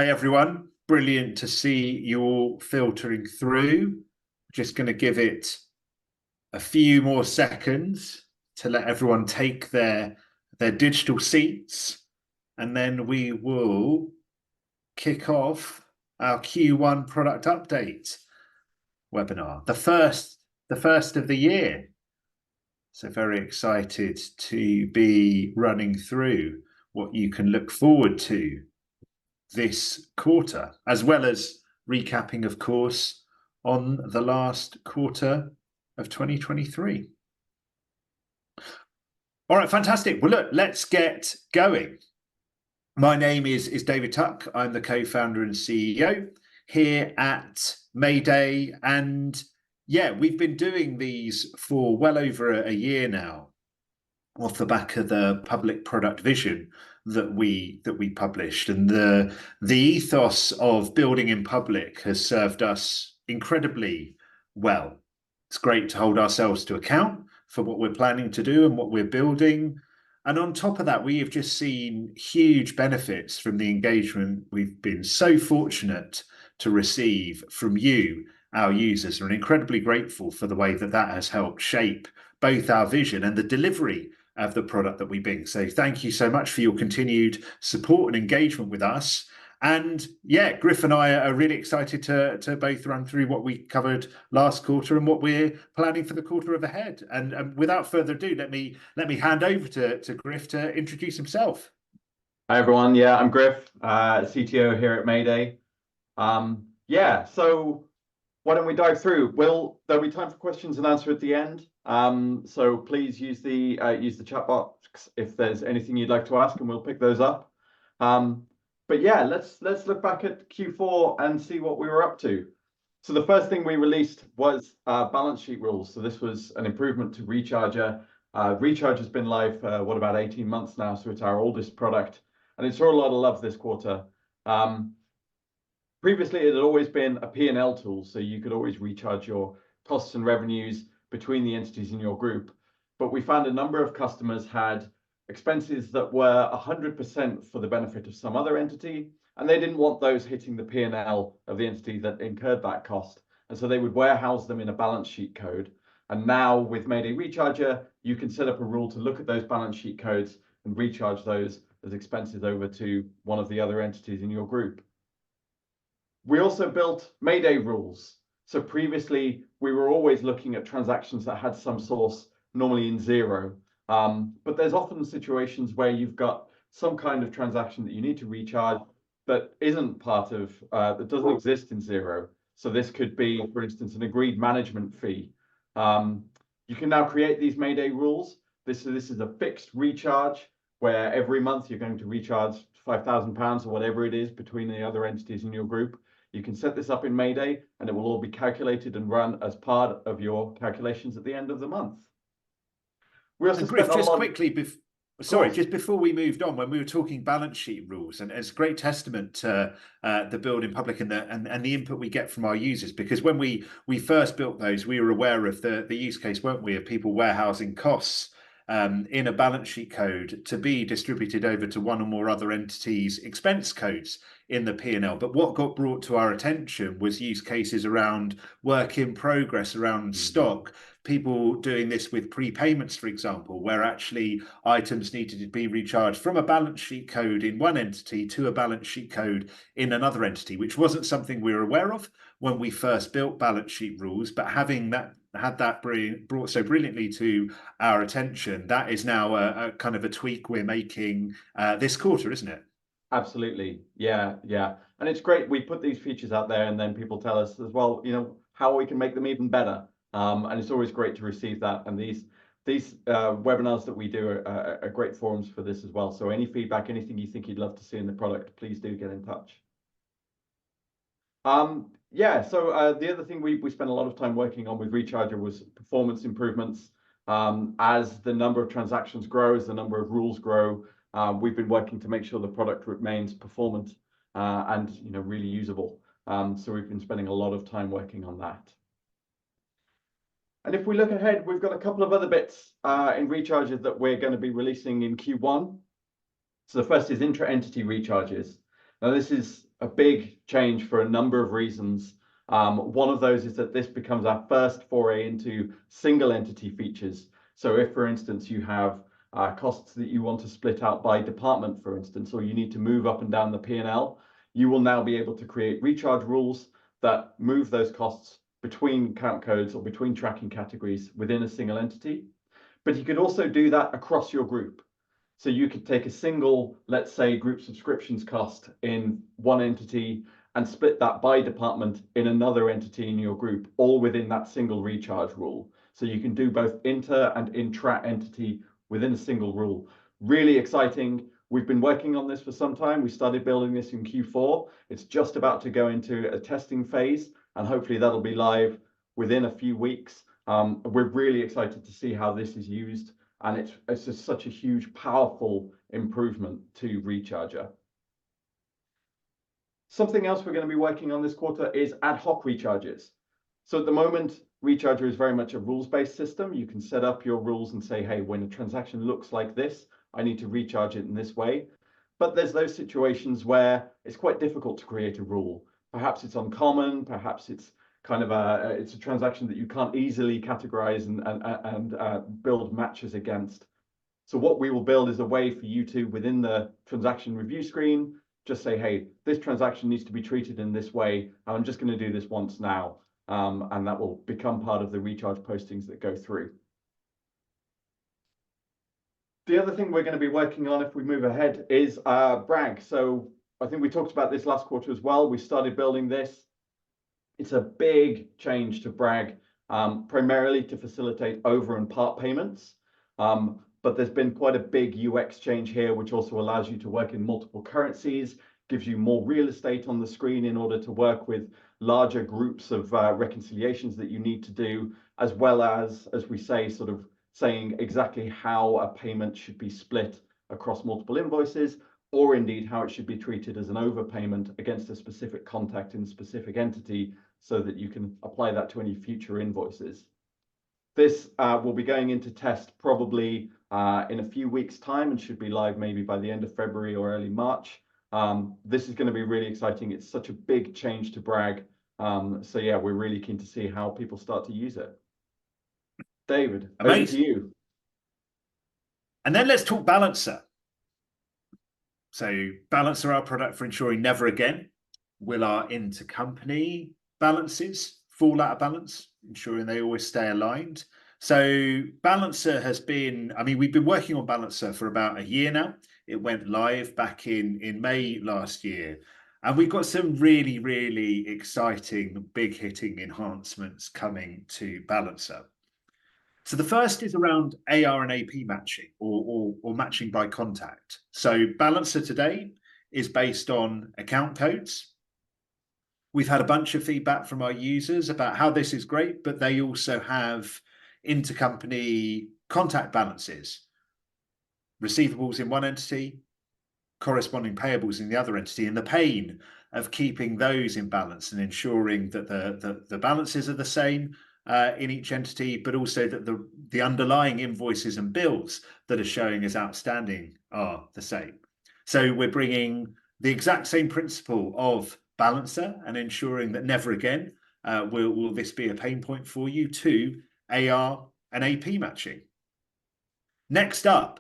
Hi, everyone. Brilliant to see you all filtering through. Just going to give it a few more seconds to let everyone take their digital seats, and then we will kick off our Q1 product update webinar, the first of the year. So very excited to be running through what you can look forward to this quarter, as well as recapping, of course, on the last quarter of 2023. All right, fantastic. Well, look, let's get going. My name is David Tuck. I'm the co-founder and CEO here at Mayday. And yeah, we've been doing these for well over a year now, off the back of the public product vision that we published. And the ethos of building in public has served us incredibly well. It's great to hold ourselves to account for what we're planning to do and what we're building. And on top of that, we have just seen huge benefits from the engagement we've been so fortunate to receive from you, our users, and incredibly grateful for the way that has helped shape both our vision and the delivery of the product that we bring. So thank you so much for your continued support and engagement with us. And yeah, Griff and I are really excited to both run through what we covered last quarter and what we're planning for the quarter of ahead. And without further ado, let me hand over to Griff to introduce himself. Hi everyone. Yeah, I'm Griff, CTO here at Mayday. So why don't we dive through? There'll be time for questions and answer at the end. So please use the chat box if there's anything you'd like to ask, and we'll pick those up. But yeah, let's look back at Q4 and see what we were up to. So the first thing we released was balance sheet rules. So this was an improvement to Recharger. Recharge has been live for about 18 months now, so it's our oldest product, and it saw a lot of love this quarter. Previously, it had always been a P&L tool, so you could always recharge your costs and revenues between the entities in your group. But we found a number of customers had expenses that were 100% for the benefit of some other entity, and they didn't want those hitting the P&L of the entity that incurred that cost. And so they would warehouse them in a balance sheet code. And now with Mayday Recharger, you can set up a rule to look at those balance sheet codes and recharge those as expenses over to one of the other entities in your group. We also built Mayday rules. So previously, we were always looking at transactions that had some source, normally in zero. But there's often situations where you've got some kind of transaction that you need to recharge that isn't part of, that doesn't exist in zero. So this could be, for instance, an agreed management fee. You can now create these Mayday rules. This is a fixed recharge where every month you're going to recharge £5,000 or whatever it is between the other entities in your group. You can set this up in Mayday and it will all be calculated and run as part of your calculations at the end of the month. We also Griff, just quickly, just before we moved on, when we were talking balance sheet rules, and it's a great testament to the build in public and the input we get from our users, because when we first built those, we were aware of the use case, weren't we, of people warehousing costs in a balance sheet code to be distributed over to one or more other entities' expense codes in the P&L. But what got brought to our attention was use cases around work in progress, around stock, people doing this with prepayments, for example, where actually items needed to be recharged from a balance sheet code in one entity to a balance sheet code in another entity, which wasn't something we were aware of when we first built balance sheet rules. But having had that brought so brilliantly to our attention, that is now a kind of a tweak we're making this quarter, isn't it? Absolutely. Yeah. And it's great. We put these features out there and then people tell us as well, how we can make them even better. And it's always great to receive that. And these webinars that we do are great forums for this as well. So any feedback, anything you think you'd love to see in the product, please do get in touch. So the other thing we spent a lot of time working on with Recharger was performance improvements. As the number of transactions grows, the number of rules grow, we've been working to make sure the product remains performant and really usable. So we've been spending a lot of time working on that. And if we look ahead, we've got a couple of other bits in Recharger that we're going to be releasing in Q1. So the first is intra-entity recharges. Now this is a big change for a number of reasons. One of those is that this becomes our first foray into single entity features. So if, for instance, you have costs that you want to split out by department, for instance, or you need to move up and down the P&L, you will now be able to create recharge rules that move those costs between count codes or between tracking categories within a single entity. But you could also do that across your group. So you could take a single, let's say, group subscriptions cost in one entity and split that by department in another entity in your group, all within that single recharge rule. So you can do both inter and intra entity within a single rule. Really exciting. We've been working on this for some time. We started building this in Q4. It's just about to go into a testing phase, and hopefully that'll be live within a few weeks. We're really excited to see how this is used. And it's just such a huge, powerful improvement to Recharger. Something else we're going to be working on this quarter is ad hoc recharges. So at the moment, Recharger is very much a rules-based system. You can set up your rules and say, hey, when a transaction looks like this, I need to recharge it in this way. But there's those situations where it's quite difficult to create a rule. Perhaps it's uncommon, perhaps it's kind of it's a transaction that you can't easily categorize and build matches against. So what we will build is a way for you to, within the transaction review screen, just say, hey, this transaction needs to be treated in this way, and I'm just going to do this once now. And that will become part of the recharge postings that go through. The other thing we're going to be working on, if we move ahead, is Bragg. So I think we talked about this last quarter as well. We started building this. It's a big change to Bragg, primarily to facilitate over and part payments. But there's been quite a big UX change here, which also allows you to work in multiple currencies, gives you more real estate on the screen in order to work with larger groups of reconciliations that you need to do, as well as we say, sort of saying exactly how a payment should be split across multiple invoices, or indeed how it should be treated as an overpayment against a specific contact in a specific entity, so that you can apply that to any future invoices. This will be going into test probably in a few weeks' time and should be live maybe by the end of February or early March. This is going to be really exciting. It's such a big change to Bragg. So yeah, we're really keen to see how people start to use it. David, over to you. And then let's talk Balancer. So Balancer, our product for ensuring never again will our intercompany balances fall out of balance, ensuring they always stay aligned. So Balancer has been, I mean, we've been working on Balancer for about a year now. It went live back in May last year. And we've got some really, really exciting, big hitting enhancements coming to Balancer. So the first is around AR and AP matching or matching by contact. So Balancer today is based on account codes. We've had a bunch of feedback from our users about how this is great, but they also have intercompany contact balances, receivables in one entity, corresponding payables in the other entity, and the pain of keeping those in balance and ensuring that the balances are the same in each entity, but also that the underlying invoices and bills that are showing as outstanding are the same. So we're bringing the exact same principle of Balancer and ensuring that never again will this be a pain point for you to AR and AP matching. Next up,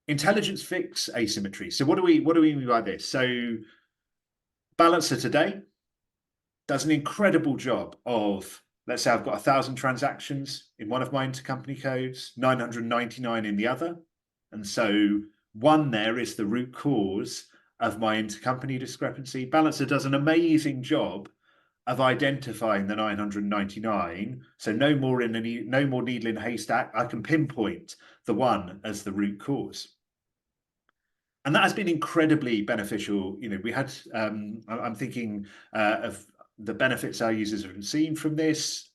intelligence fix asymmetry. So what do we mean by this? So Balancer today does an incredible job of, let's say I've got 1,000 transactions in one of my intercompany codes, 999 in the other. And so one there is the root cause of my intercompany discrepancy. Balancer does an amazing job of identifying the 999. So no more needle in a haystack. I can pinpoint the one as the root cause. And that has been incredibly beneficial. You know, we had, I'm thinking of the benefits our users have seen from this.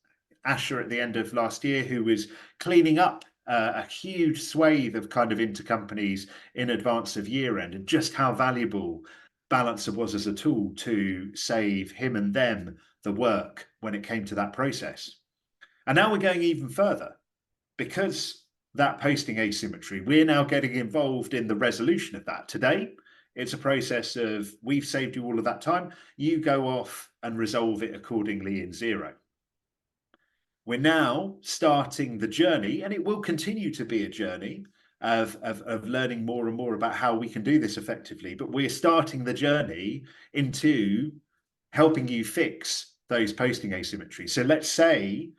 Asher at the end of last year, who was cleaning up a huge swathe of kind of intercompanies in advance of year end, and just how valuable Balancer was as a tool to save him and them the work when it came to that process. And now we're going even further, because that posting asymmetry, we're now getting involved in the resolution of that. Today, It's a process of, we've saved you all of that time. You go off and resolve it accordingly in Xero. We're now starting the journey, and it will continue to be a journey of learning more and more about how we can do this effectively. But we're starting the journey into helping you fix those posting asymmetries. So let's say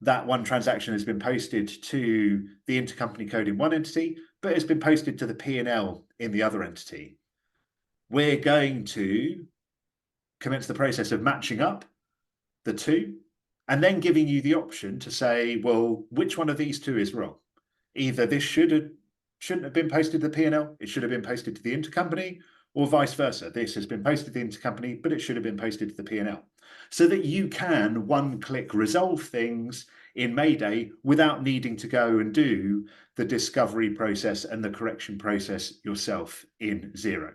that one transaction has been posted to the intercompany code in one entity, but has been posted to the P&L in the other entity. We're going to commence the process of matching up the two, and then giving you the option to say, well, which one of these two is wrong? Either this shouldn't have been posted to the P&L, it should have been posted to the intercompany, or vice versa. This has been posted to the intercompany, but it should have been posted to the P&L. So that you can one-click resolve things in Mayday without needing to go and do the discovery process and the correction process yourself in Xero.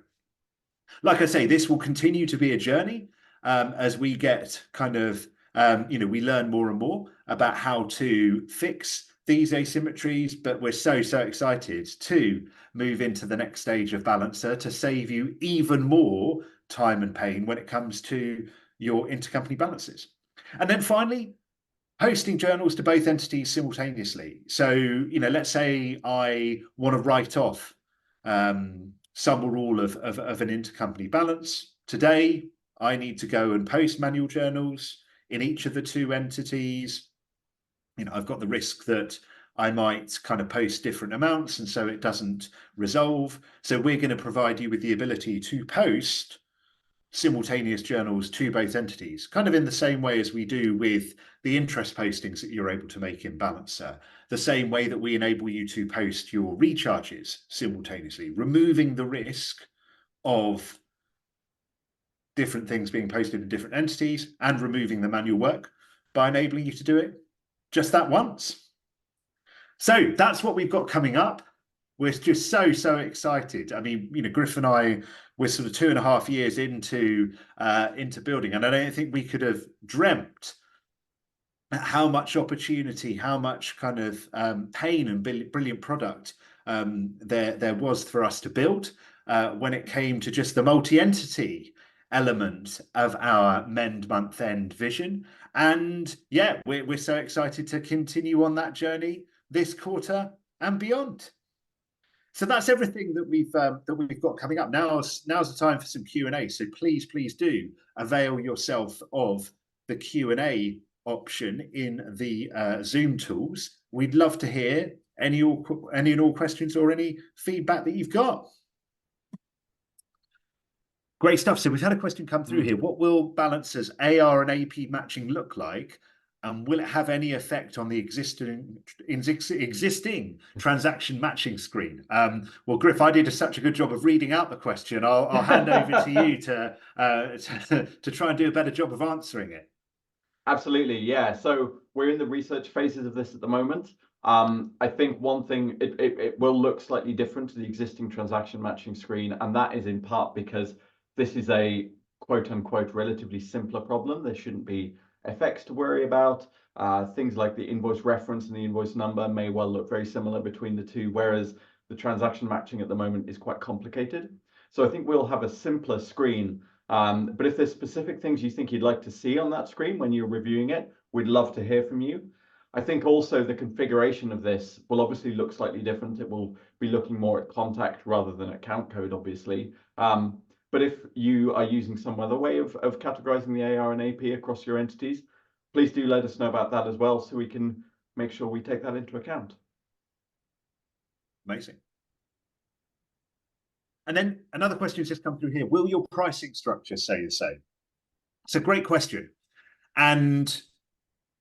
Like I say, this will continue to be a journey as we get kind of, we learn more and more about how to fix these asymmetries, but we're so excited to move into the next stage of Balancer to save you even more time and pain when it comes to your intercompany balances. And then finally, posting journals to both entities simultaneously. So, let's say I want to write off some or all of an intercompany balance. Today, I need to go and post manual journals in each of the two entities. I've got the risk that I might kind of post different amounts, and so it doesn't resolve. So we're going to provide you with the ability to post simultaneous journals to both entities, kind of in the same way as we do with the interest postings that you're able to make in Balancer, the same way that we enable you to post your recharges simultaneously, removing the risk of different things being posted in different entities and removing the manual work by enabling you to do it just that once. So that's what we've got coming up. We're just so excited. I mean, Griff and I, we're sort of 2.5 years into building, and I don't think we could have dreamt how much opportunity, how much kind of pain and brilliant product there was for us to build when it came to just the multi-entity element of our Mend month end vision. And yeah, we're so excited to continue on that journey this quarter and beyond. So that's everything that we've got coming up. Now's the time for some Q&A. So please do avail yourself of the Q&A option in the Zoom tools. We'd love to hear any and all questions or any feedback that you've got. Great stuff. So we've had a question come through here. What will Balancer's AR and AP matching look like? And will it have any effect on the existing transaction matching screen? Well, Griff, I did such a good job of reading out the question. I'll hand over to you to try and do a better job of answering it. Absolutely, yeah. So we're in the research phases of this at the moment. I think one thing, it will look slightly different to the existing transaction matching screen, and that is in part because this is a quote unquote relatively simpler problem. There shouldn't be effects to worry about. Things like the invoice reference and the invoice number may well look very similar between the two, whereas the transaction matching at the moment is quite complicated. So I think we'll have a simpler screen. But if there's specific things you think you'd like to see on that screen when you're reviewing it, we'd love to hear from you. I think also the configuration of this will obviously look slightly different. It will be looking more at contact rather than account code, obviously. But if you are using some other way of categorizing the AR and AP across your entities, please do let us know about that as well, so we can make sure we take that into account. Amazing. And then another question has just come through here. Will your pricing structure stay the same? It's a great question. And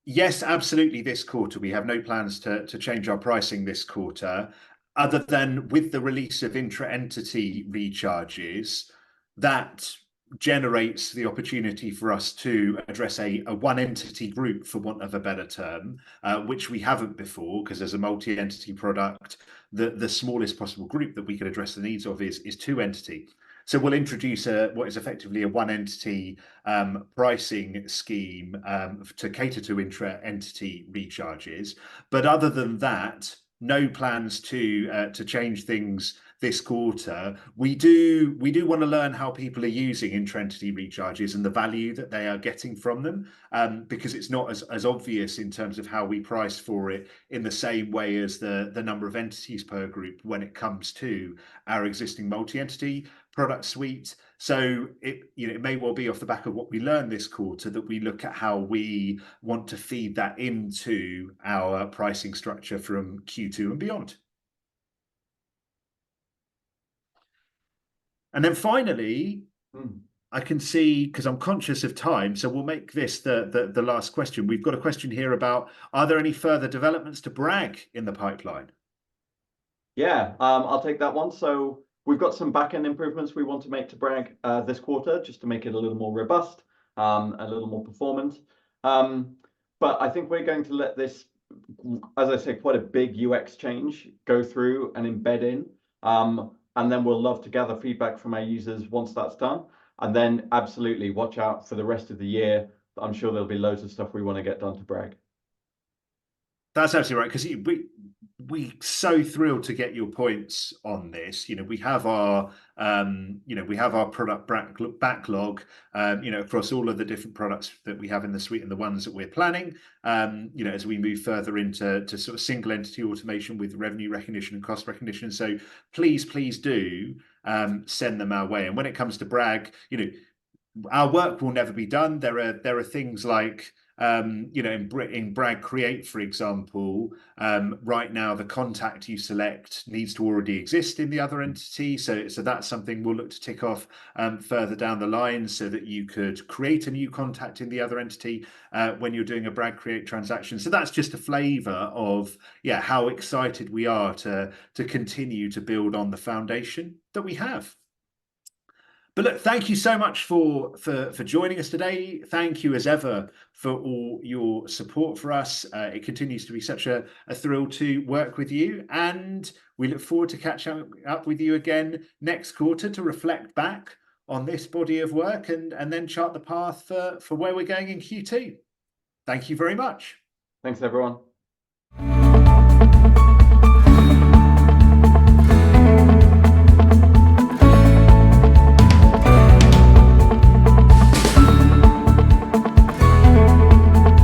yes, absolutely, this quarter, we have no plans to change our pricing this quarter, other than with the release of intra-entity recharges, that generates the opportunity for us to address a one entity group, for want of a better term, which we haven't before, because as a multi-entity product, the smallest possible group that we could address the needs of is 2 entity. So we'll introduce what is effectively a one entity pricing scheme to cater to intra-entity recharges. But other than that, no plans to change things this quarter, we do want to learn how people are using intra-entity recharges and the value that they are getting from them, because it's not as obvious in terms of how we price for it in the same way as the number of entities per group when it comes to our existing multi-entity product suite. So it may well be off the back of what we learned this quarter that we look at how we want to feed that into our pricing structure from Q2 and beyond. And then finally, I can see, because I'm conscious of time, so we'll make this the last question. We've got a question here about, are there any further developments to brag in the pipeline? Yeah, I'll take that one. So we've got some back-end improvements we want to make to brag this quarter, just to make it a little more robust, a little more performant. But I think we're going to let this, as I say, quite a big UX change go through and embed in. And then we'll love to gather feedback from our users once that's done. And then absolutely watch out for the rest of the year. I'm sure there'll be loads of stuff we want to get done to brag. That's absolutely right, because we so thrilled to get your points on this. We have our we have our product backlog across all of the different products that we have in the suite and the ones that we're planning as we move further into sort of single entity automation with revenue recognition and cost recognition. So please do send them our way. And when it comes to brag, our work will never be done. There are things like in Brag Create, for example, right now the contact you select needs to already exist in the other entity. So that's something we'll look to tick off further down the line, so that you could create a new contact in the other entity when you're doing a Brag Create transaction. So that's just a flavor of how excited we are to continue to build on the foundation that we have. But look, thank you so much for joining us today. Thank you as ever for all your support for us. It continues to be such a thrill to work with you, and we look forward to catching up with you again next quarter to reflect back on this body of work and then chart the path for where we're going in Q2. Thank you very much. Thanks, everyone.